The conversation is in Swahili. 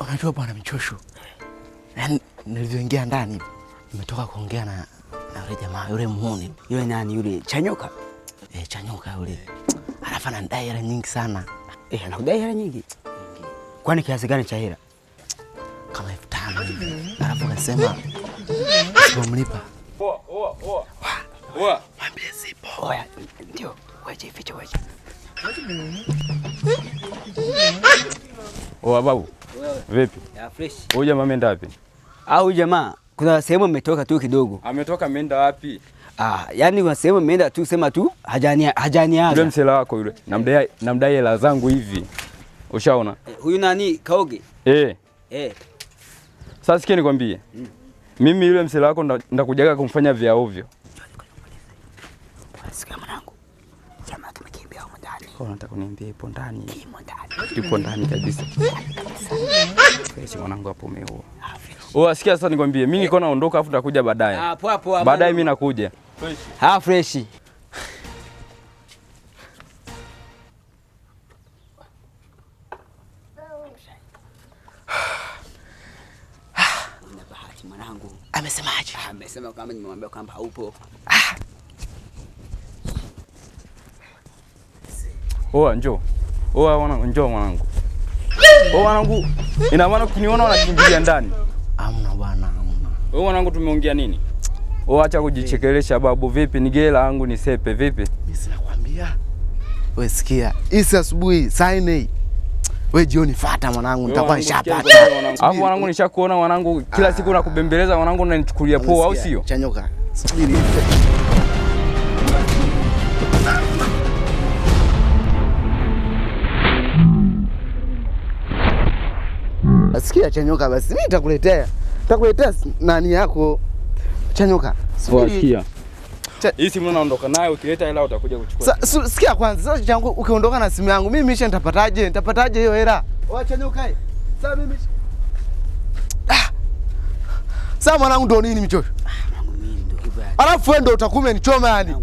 Unajua bwana Michosho. Yaani nilivyoingia ndani nimetoka kuongea na yule jamaa yule muhuni. Yule nani yule? Chanyoka? Chanyoka yule. Alafu anadai hela nyingi sana. Anakudai hela nyingi? Kwani kiasi gani cha hela? Kama 5,000 hivi. Alafu akasema sipomlipa. Mwambie sipo. Oya, ndio. Waje ficha waje. Babu. Vipi? Ya fresh. Huyu jamaa ameenda wapi? Huyu jamaa kuna sehemu ametoka tu kidogo. Ametoka ameenda wapi? Yaani kuna sehemu ameenda tu sema tu hajaniaga. Yule msela wako yule. Namdai hela zangu hivi. Ushaona? Huyu nani Kaoge? Sasa sikia nikwambie. Mimi yule msela wako ndakujaga kumfanya vya ovyo. Sikia mwanangu. Jamaa tumekimbia huko ndani. Nataka kuniambia ipo ndani. Ipo ndani kabisa. Fresh mwanangu hapo umeoa. Sikia sasa nikwambie, mimi niko naondoka afu nitakuja baadaye. Poa. Baadaye mimi nakuja. Fresh. Una bahati mwanangu. Amesemaje? Amesema kama nimemwambia kwamba haupo. Njoo. Mwanangu, njoo mwanangu. Mwanangu, ina maana ukiniona unakimbilia ndani. Hamna bwana, hamna. Mwanangu tumeongea nini? Acha kujichekelesha babu, vipi nigela yangu ni sepe vipi? Mimi sinakwambia. Wewe sikia, hii asubuhi saa 4. Wewe jioni fuata mwanangu, nitakuwa nishapata. Alafu mwanangu nishakuona mwanangu, kila siku nakubembeleza mwanangu unanichukulia poa au sio? Chanyoka. Subiri. Sikia Chanyoka basi. Mimi nitakuletea nani yako Chanyoka. Sikia. Hii simu naondoka nayo, ukileta hela utakuja kuchukua. Sikia kwanza, sasa changu ukiondoka na simu yangu mimi misha nitapataje hiyo hela? Chanyoka. Sasa mimi sasa mwanangu ndo nini Michosho? Mwanangu mimi ndo hivyo. Alafu wewe ndo utakume nichoma yani.